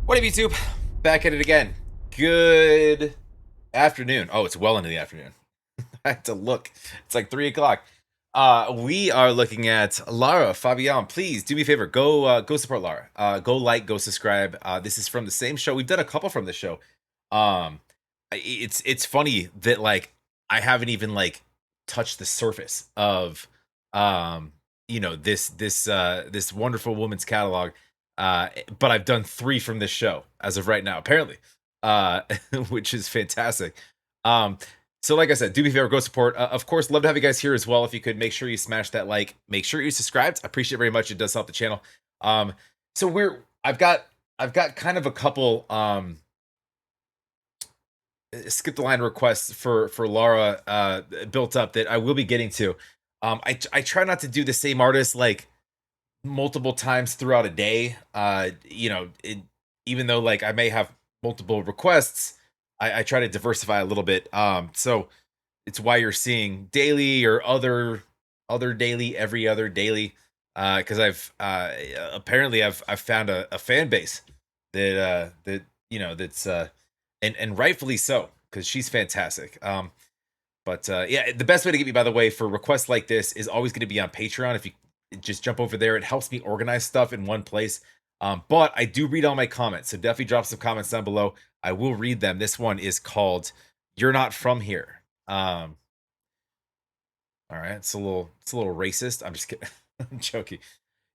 What up, YouTube? Back at it again. Good afternoon. Oh, it's well into the afternoon. I had to look. It's like 3 o'clock. We are looking at Lara Fabian. Please do me a favor. Go support Lara. Go like, go subscribe. This is from the same show. We've done a couple from the show. It's funny that like I haven't even like touched the surface of this wonderful woman's catalog. But I've done 3 from this show as of right now, apparently, which is fantastic. So like I said, do me a favor, go support. Of course, love to have you guys here as well. If you could make sure you smash that like, make sure you subscribed. I appreciate it very much. It does help the channel. So I've got kind of a couple skip the line requests for Lara built up that I will be getting to. I try not to do the same artist like multiple times throughout a day. Even though like I may have multiple requests, I try to diversify a little bit. So it's why you're seeing daily or other daily, every other daily, because I've found a fan base that that's and rightfully so, because she's fantastic. Yeah, the best way to get me, by the way, for requests like this is always going to be on Patreon. If you just jump over there, it helps me organize stuff in one place. But I do read all my comments, so definitely drop some comments down below. I will read them. This one is called "You're Not From Here." All right, it's a little racist. I'm just kidding. I'm joking.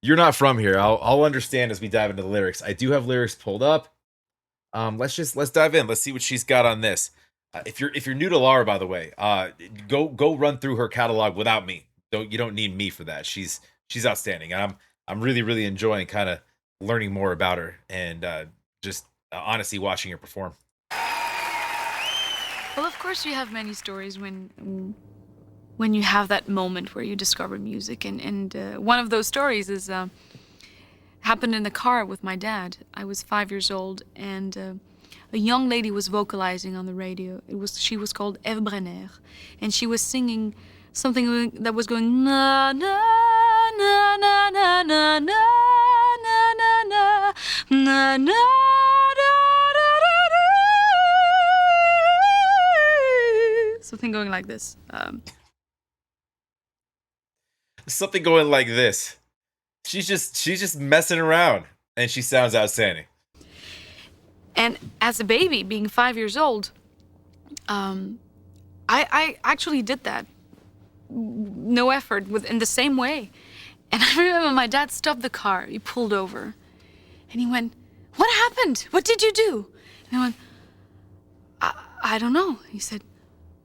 You're not from here. I'll understand as we dive into the lyrics. I do have lyrics pulled up. Let's dive in. Let's see what she's got on this. If you're new to Lara, by the way, go run through her catalog without me. You don't need me for that. She's outstanding. And I'm really enjoying kind of learning more about her and just honestly watching her perform. Well, of course, you have many stories when you have that moment where you discover music, and one of those stories is happened in the car with my dad. I was 5 years old, and a young lady was vocalizing on the radio. She was called Eve Brenner, and she was singing something that was going na na na na na na na na na na na. Something going like this. Something going like this. She's just messing around, and she sounds outstanding. And as a baby, being 5 years old, I actually did that. No effort, in the same way. And I remember my dad stopped the car. He pulled over, and he went, "What happened? What did you do?" And I went, I don't know. He said,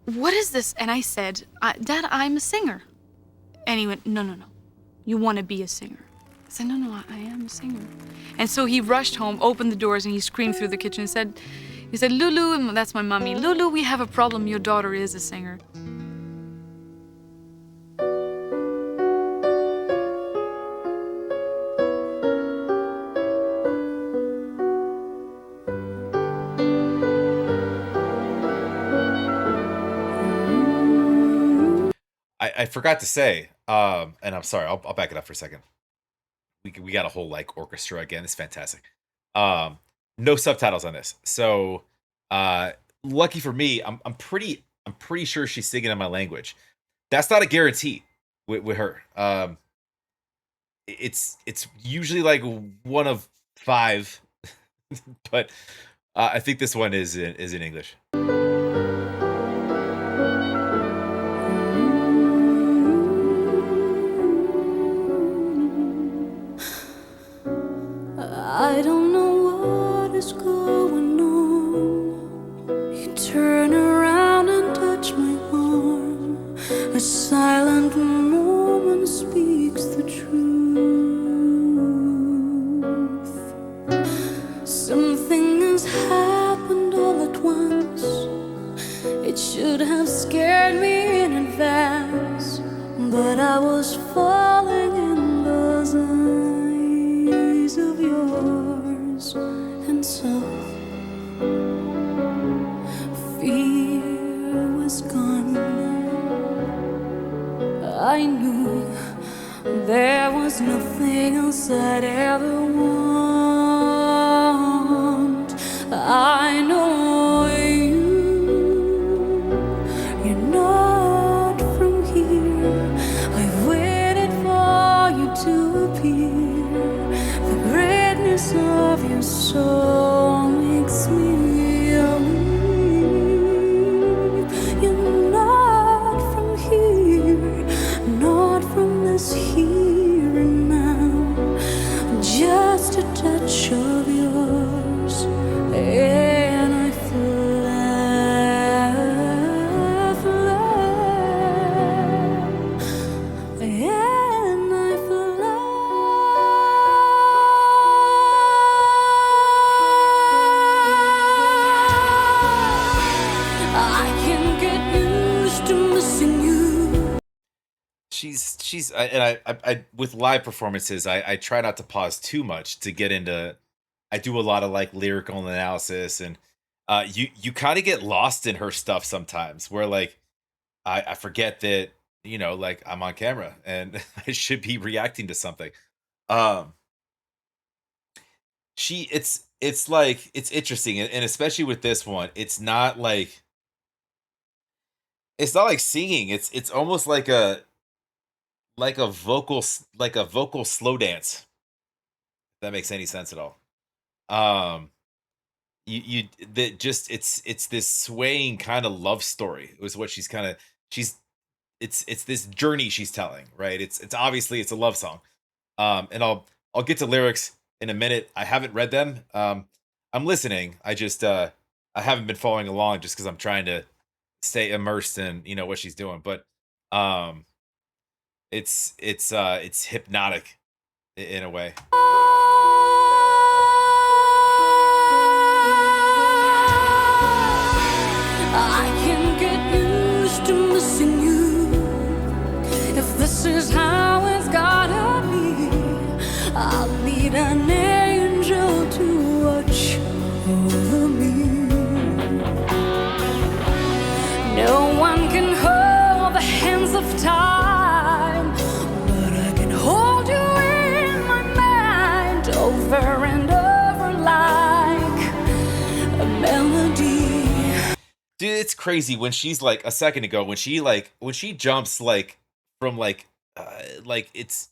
"What is this?" And I said, "Dad, I'm a singer." And he went, No. You want to be a singer." I said, No, I am a singer. And so he rushed home, opened the doors, and he screamed through the kitchen and he said, "Lulu," and that's my mommy, "Lulu, we have a problem. Your daughter is a singer." I forgot to say, and I'm sorry, I'll back it up for a second. We got a whole like orchestra again. It's fantastic. No subtitles on this, so lucky for me, I'm pretty sure she's singing in my language. That's not a guarantee with her. It's usually like one of 5, but I think this one is in English. I don't know what is going on. You turn around and touch my arm. A silent moment speaks the truth. Something has happened all at once. It should have scared me in advance, but I was falling in those eyes of yours, and so fear was gone. I knew there was nothing else I'd ever want. embrace of your soul makes me weak. You're not from here, not from this here and now. Just a touch of yours, and I fly, and I fly. I can get used to missing you. I with live performances, I try not to pause too much to get into. I do a lot of like lyrical analysis, and you kind of get lost in her stuff sometimes, where like I forget that, like I'm on camera and I should be reacting to something. Um, it's like it's interesting, and especially with this one, it's not like singing. It's almost like a like a vocal slow dance. If that makes any sense at all. Um, you that just it's this swaying kind of love story. It was what she's it's this journey she's telling, right? It's obviously it's a love song. And I'll get to lyrics in a minute. I haven't read them. I'm listening. I haven't been following along just because I'm trying to stay immersed in what she's doing. But um, it's hypnotic in a way. I can get used to missing you. If this is how it's gotta be, I'll need an angel to watch over me. No one can hold the hands of time, but I can hold you in my mind over and over like a melody. Dude, it's crazy when she's like a second ago when she jumps from it's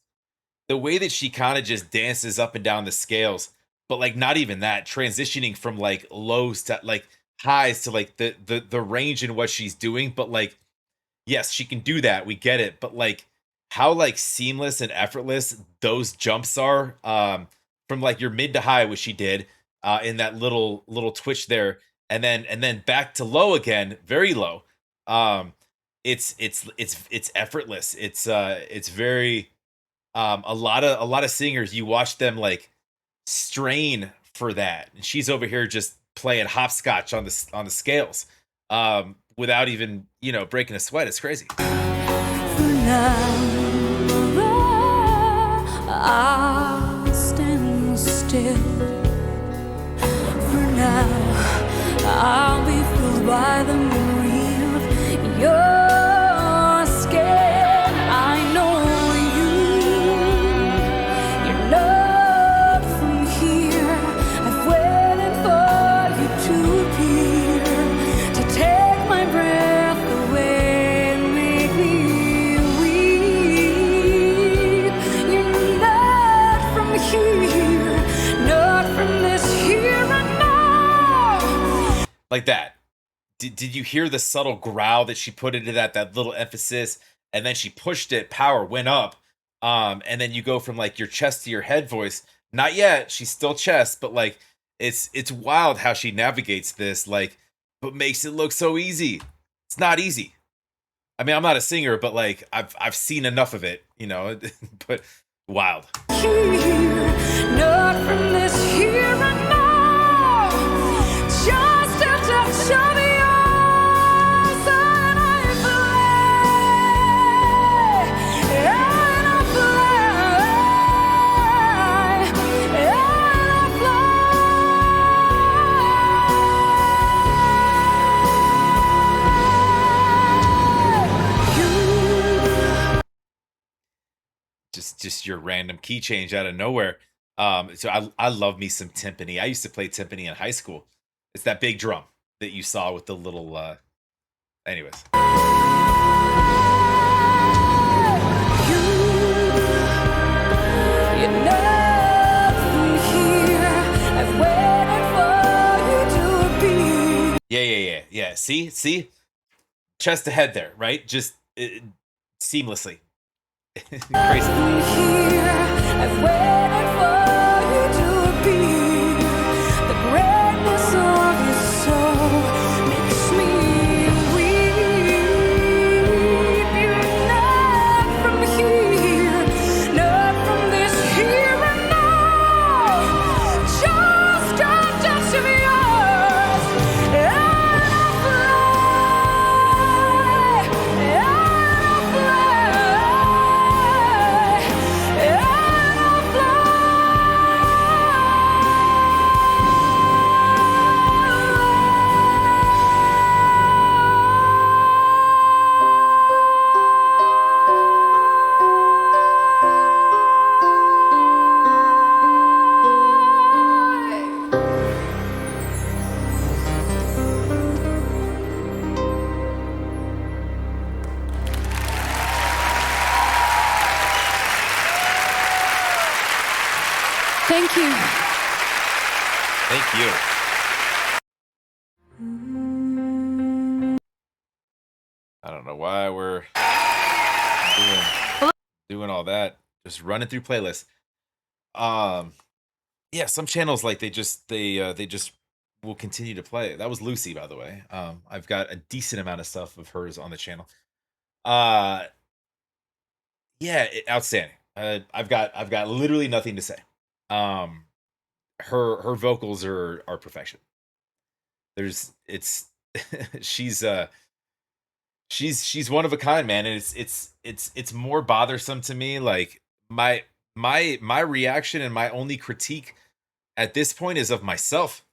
the way that she kind of just dances up and down the scales, but like not even that, transitioning from like lows to like highs to like the range in what she's doing. But like, yes, she can do that. We get it. But like how like seamless and effortless those jumps are, from like your mid to high, which she did, in that little twitch there, and then back to low again, very low. Um, it's effortless. It's very a lot of singers, you watch them like strain for that, and she's over here just playing hopscotch on the scales, without even breaking a sweat. It's crazy. For now, I'll stand still. For now, I'll be fooled by the memory of your skin. I know you're not from here. I've waited for you to appear, to take my breath away and make me weak. You're not from here, not from this here and now. Like that. Did you hear the subtle growl that she put into that little emphasis, and then she pushed it, power went up, and then you go from like your chest to your head voice. Not yet, she's still chest, but like it's wild how she navigates this, like, but makes it look so easy. It's not easy. I mean, I'm not a singer, but like I've seen enough of it, but wild. Here, not from this here and now. Just a touch of yours, and I fly. Just your random key change out of nowhere. So I love me some timpani. I used to play timpani in high school. It's that big drum that you saw with the little anyways. You're not from here. See, chest to head there, right? Just seamlessly. Crazy. Here, I've waited for you to appear. The greatness of your soul makes me weep. You're not from here, not from this here and now. Just a touch of yours, and I'll fly, and I'll fly, and I'll fly. Thank you. Thank you. I don't know why we're doing all that. Just running through playlists. Yeah, some channels like they just will continue to play. That was Lucy, by the way. I've got a decent amount of stuff of hers on the channel. Uh yeah, outstanding. I've got literally nothing to say. Um her vocals are perfection. There's it's she's one of a kind, man, and it's more bothersome to me. Like my reaction and my only critique at this point is of myself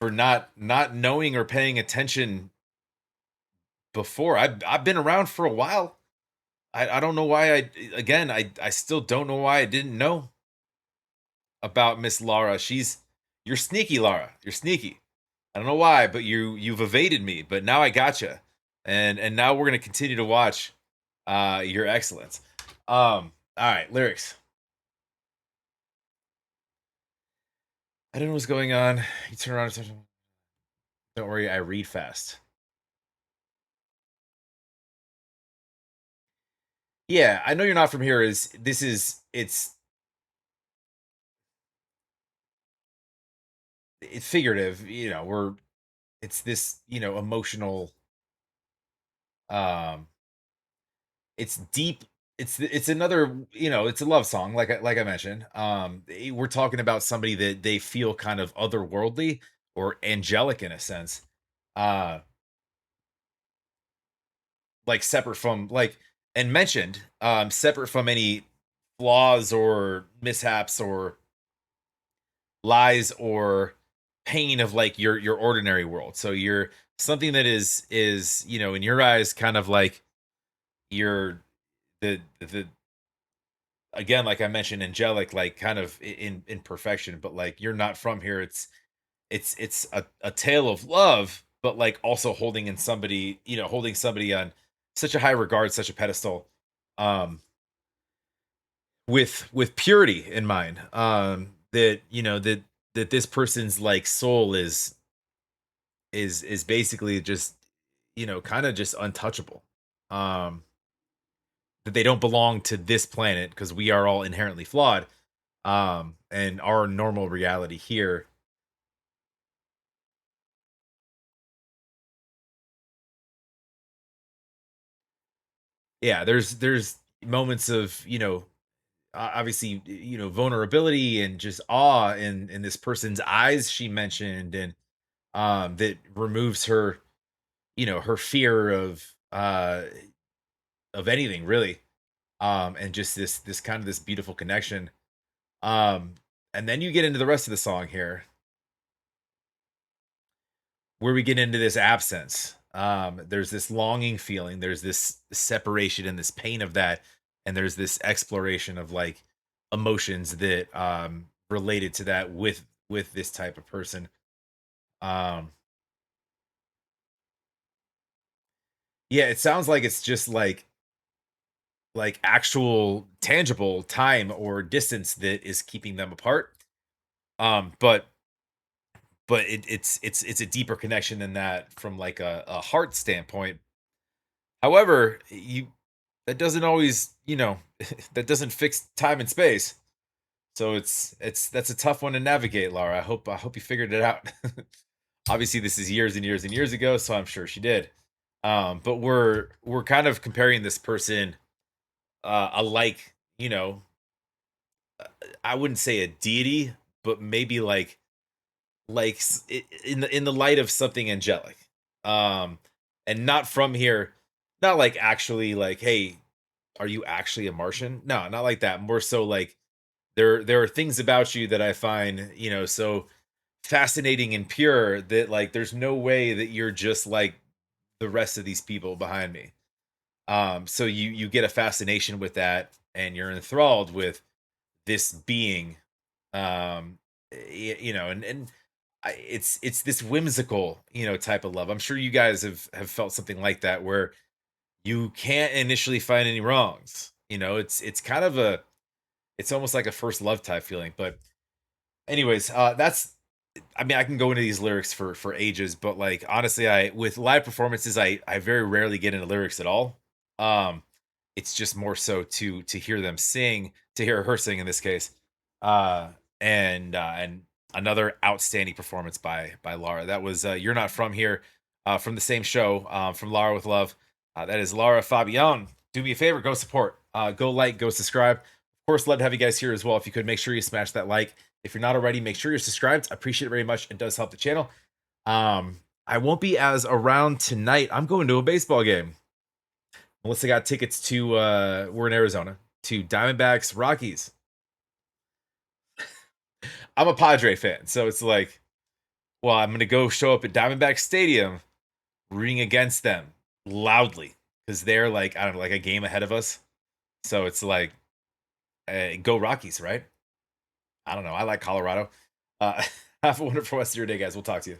for not knowing or paying attention before. I've been around for a while. I don't know why I still don't know why I didn't know about Miss Lara. You're sneaky, Lara. You're sneaky. I don't know why, but you've evaded me. But now I gotcha, and now we're gonna continue to watch your excellence. All right, lyrics. I don't know what's going on. You turn around. Don't worry, I read fast. Yeah, I know you're not from here. It's figurative. It's this emotional. Um, it's deep. It's another it's a love song like I mentioned. We're talking about somebody that they feel kind of otherworldly or angelic in a sense. Uh, like separate from like and mentioned separate from any flaws or mishaps or lies or pain of like your ordinary world. So you're something that is in your eyes kind of like you're the again, like I mentioned, angelic, like kind of in perfection, but like you're not from here. It's a tale of love, but like also holding somebody on such a high regard, such a pedestal, um, with purity in mind. That that this person's like soul is basically just kind of just untouchable. Um, that they don't belong to this planet because we are all inherently flawed. And our normal reality here. Yeah, there's moments of obviously vulnerability and just awe in this person's eyes she mentioned, and that removes her her fear of anything really, and just this kind of this beautiful connection. um and then you get into the rest of the song here where we get into this absence. There's this longing feeling, there's this separation and this pain of that, and there's this exploration of like emotions that related to that with this type of person. um yeah, it sounds like it's just like actual tangible time or distance that is keeping them apart. But but it's a deeper connection than that from like a heart standpoint. However, you that doesn't always, that doesn't fix time and space. So that's a tough one to navigate, Laura. I hope you figured it out. Obviously, this is years and years and years ago, so I'm sure she did. But we're kind of comparing this person, alike, I wouldn't say a deity, but maybe in the light of something angelic. Um, and not from here, not like actually like, hey, are you actually a Martian? No, not like that. More so like there are things about you that I find, so fascinating and pure that like there's no way that you're just like the rest of these people behind me. So you get a fascination with that and you're enthralled with this being, um and it's this whimsical, type of love. I'm sure you guys have felt something like that where you can't initially find any wrongs. It's kind of it's almost like a first love type feeling. But anyways, that's I mean, I can go into these lyrics for ages, but like honestly, I with live performances, I very rarely get into lyrics at all. Um, it's just more so to hear them sing, to hear her sing in this case. Uh, and another outstanding performance by Lara. That was "You're Not From Here," from the same show, from Lara with Love. That is Lara Fabian. Do me a favor, go support, go like, go subscribe. Of course, love to have you guys here as well. If you could make sure you smash that like. If you're not already, make sure you're subscribed. I appreciate it very much. It does help the channel. I won't be as around tonight. I'm going to a baseball game. Melissa got tickets to we're in Arizona, to Diamondbacks Rockies. I'm a Padre fan, so it's like, well, I'm gonna go show up at Diamondback Stadium rooting against them loudly because they're like, I don't know, like a game ahead of us. So it's like, go Rockies, right? I don't know. I like Colorado. Uh, have a wonderful rest of your day, guys. We'll talk to you.